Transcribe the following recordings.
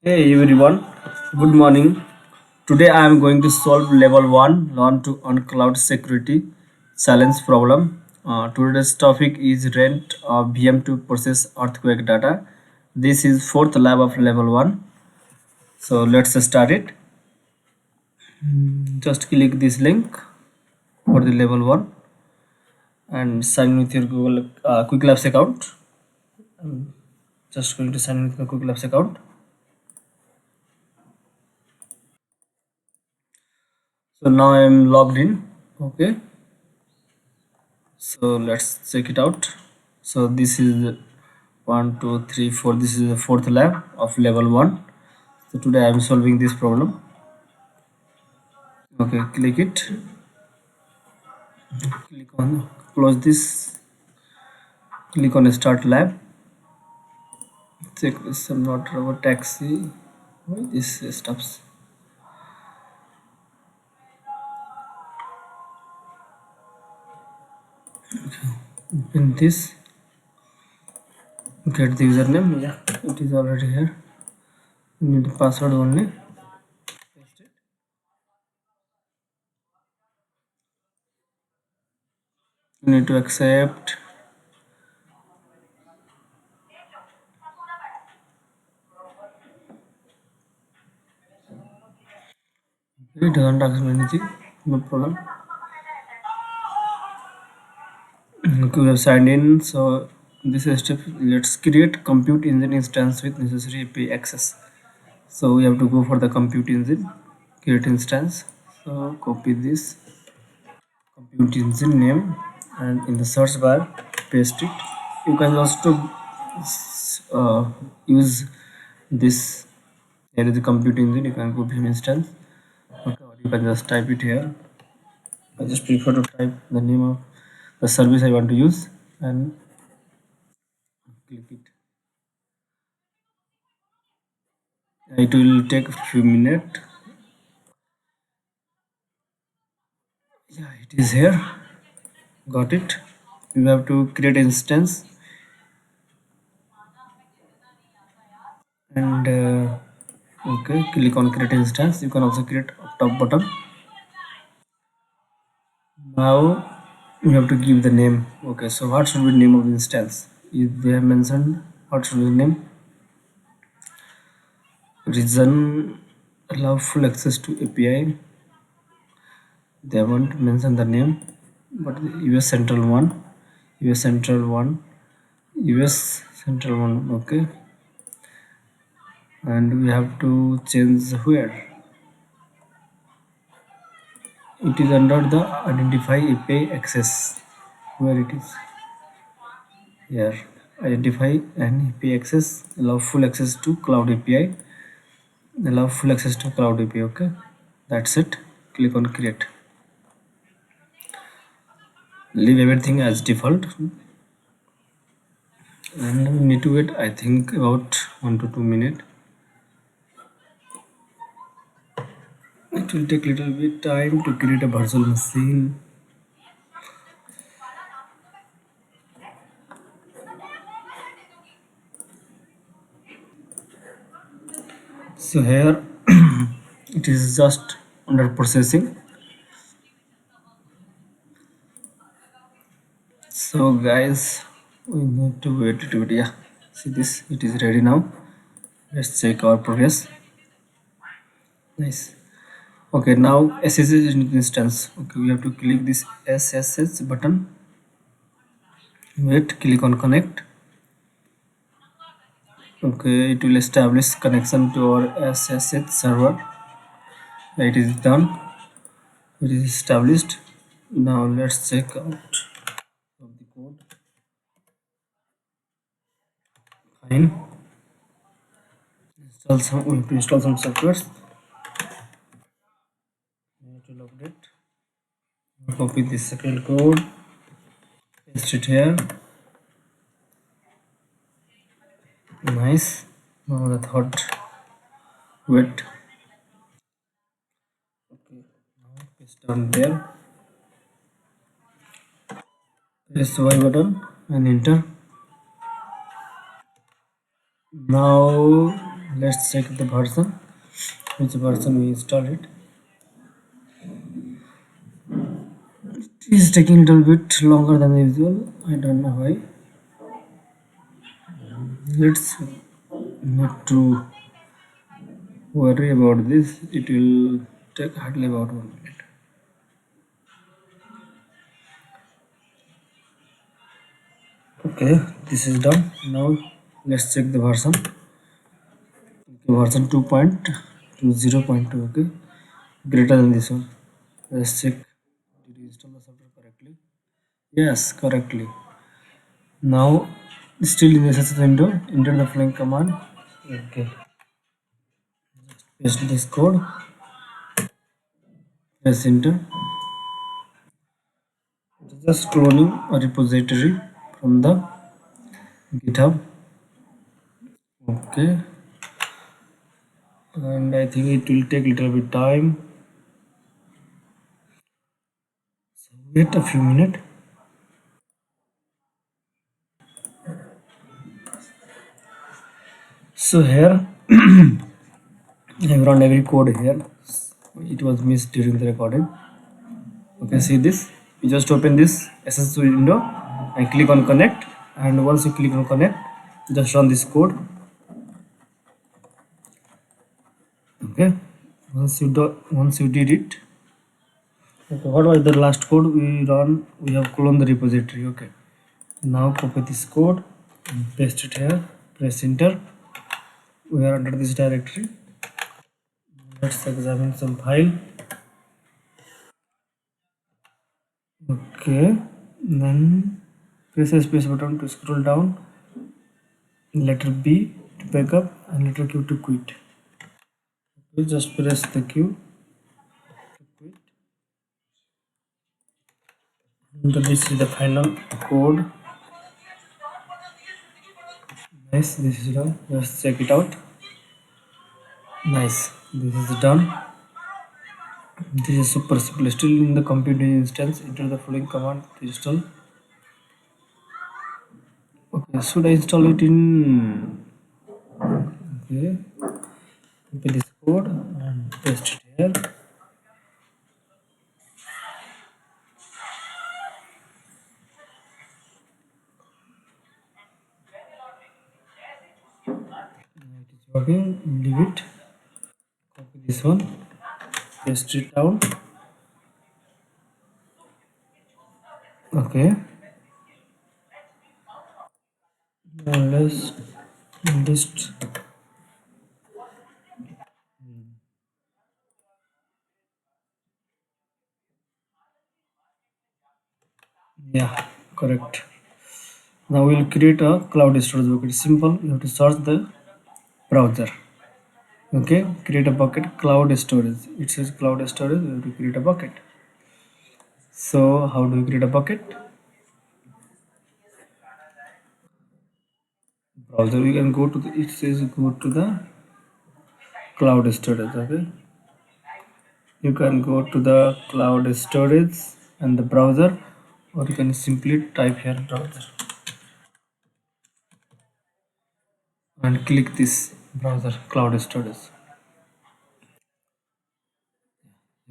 Hey everyone, good morning. Today I am going to solve level 1 learn to on cloud security challenge problem. Today's topic is rent VM to process earthquake data. This is fourth lab of level 1. So let's start it. Just click this link for the level 1 and sign in with your Google Quick Labs account. Just going to sign in with my Quick Labs account. So now I am logged in. Okay. So let's check it out. So this is one, two, three, four. This is the fourth lab of level 1. So today I am solving this problem. Okay, click it. Click on close this. Click on start lab. Check this. I'm not robot taxi. Why this stops? In this, get the username. Yeah, it is already here. You need the password only. Paste it. You need to accept. It doesn't ask me anything. No problem. Okay, we have signed in. So this is step. Let's create compute engine instance with necessary API access. So we have to go for the compute engine, create instance. So copy this compute engine name and in the search bar paste it. You can also use this. Here is the compute engine. You can copy an instance. Okay, or you can just type it here. I just prefer to type the name of the service I want to use and click it. It will take a few minutes. Yeah, it is here. Got it. You have to create instance and okay, click on create instance. You can also create up top button. Now you have to give the name. Okay, so what should be the name of the instance? If they have mentioned what should be the name? Reason allow full access to API. They haven't mentioned the name, but US Central one, US Central one, US Central one. Okay, and we have to change where it is under the identify API access. Where it is here, identify and API access, allow full access to cloud API, allow full access to cloud API. Okay, that's it. Click on create. Leave everything as default and we need to wait, I think, about 1 to 2 minutes. It will take little bit time to create a virtual machine. So here it is just under processing. So guys, we need to wait a little bit. Yeah, see this, it is ready now. Let's check our progress. Nice. Okay, now SSH instance. Okay, we have to click this SSH button. Wait, click on connect. Okay, it will establish connection to our SSH server. It is done. It is established. Now let's check out of the code. Fine. Install some. We have to install some softwares. We have to update. Copy this second code. Paste it here. Nice. Now the third. Wait. Okay. Now paste down there. Press the Y button and enter. Now let's check the version, which version we install it. It is taking a little bit longer than usual. I don't know why. Let's not to worry about this. It will take hardly about 1 minute. Okay, this is done. Now let's check the version. Okay, version 2.20.2. Okay, greater than this one. Let's check. Did you install the software correctly? Yes, correctly. Now, still in the SS window, enter the following command. Okay, paste this code, press enter. It is just cloning a repository from the GitHub. Okay, and I think it will take little bit time. So wait a few minutes. So here I have run every code here. It was missed during the recording. Okay, see this. You just open this SS window and click on connect, and once you click on connect, just run this code. Okay, once you did it. Okay, what was the last code we run? We have cloned the repository. Okay, now copy this code and paste it here, press enter. We are under this directory. Let's examine some file. Okay, then press the space button to scroll down, letter B to back up, and letter Q to quit. Okay, just press the Q to quit. And this is the final code. Nice, this is done. Just check it out. Nice, this is done. This is super simple. Still in the computer instance, enter the following command to install. Okay, should I install it in? Okay, copy this code and paste it here. It is working. Leave it. Copy this one. Paste it down. Okay. Now let's list. Yeah, correct. Now we'll create a cloud storage bucket. Simple. You have to search the browser. Okay, create a bucket, cloud storage. It says cloud storage. We have to create a bucket. So how do we create a bucket? Browser. We can go to the. It says go to the cloud storage. Okay. You can go to the cloud storage and the browser, or you can simply type here browser and click this browser cloud storage.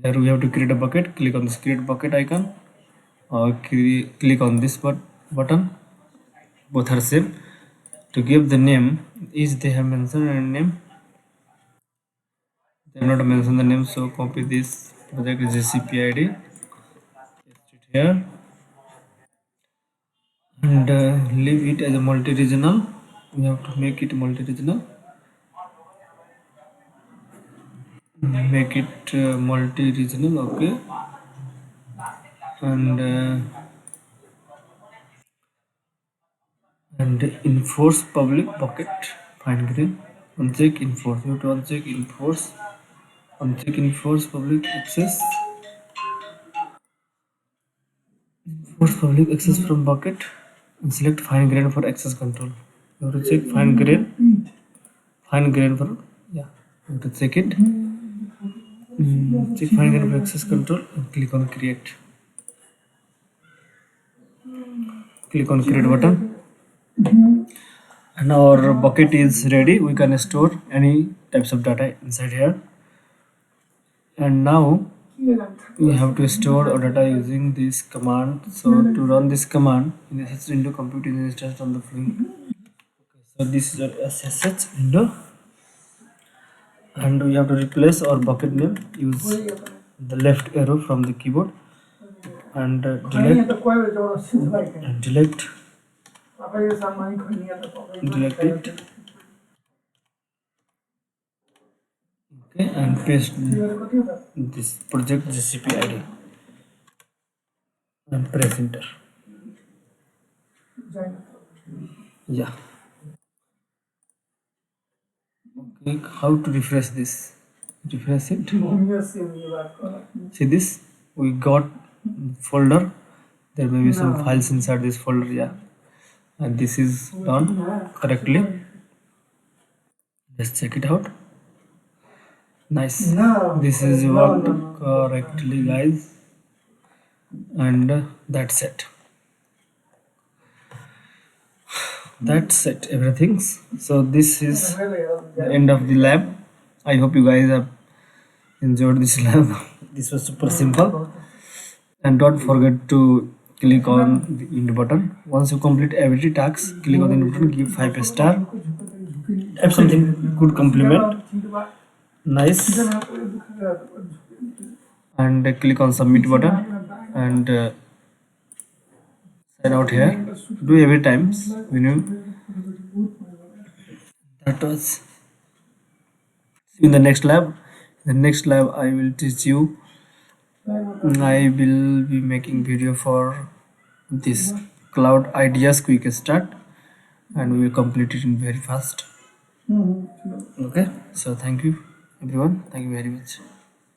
Here we have to create a bucket. Click on this create bucket icon, or click on this button. Both are same. To give the name, is they have mentioned a name? They have not mentioned the name, so copy this project GCP ID, paste it here, and leave it as a multi-regional. We have to make it multi-regional. Make it multi-regional. Okay, and enforce public bucket fine grain. Uncheck enforce. You have to uncheck enforce. Uncheck enforce public access. Enforce public access from bucket and select fine grain for access control. You have to check fine grain. Fine grain for, yeah. You have to check it. Check fine grain for access control and click on create. Click on create button. and our bucket is ready. We can store any types of data inside here. And now we have to store our data using this command. So to run this command, in the SSH window, compute is instance on the following. So this is our SSH window, and we have to replace our bucket name. Use the left arrow from the keyboard and delete it. Okay, and paste this project GCP ID and press enter. Yeah. Okay, how to refresh this? Refresh it. See this? We got folder. There may be some files inside this folder. Yeah, and this is done correctly. Let's check it out. Nice. This is worked correctly, guys, and that's it. That's it, everything. So this is the end of the lab. I hope you guys have enjoyed this lab. This was super simple, and don't forget to click on the end button. Once you complete every task, click on the end button, give 5 star, have something good compliment, nice, and click on submit button, and sign out here. Do every time when you. That was in the next lab. In the next lab I will teach you. I will be making video for this cloud ideas quick start, and we will complete it in very fast. Okay, so thank you everyone, thank you very much.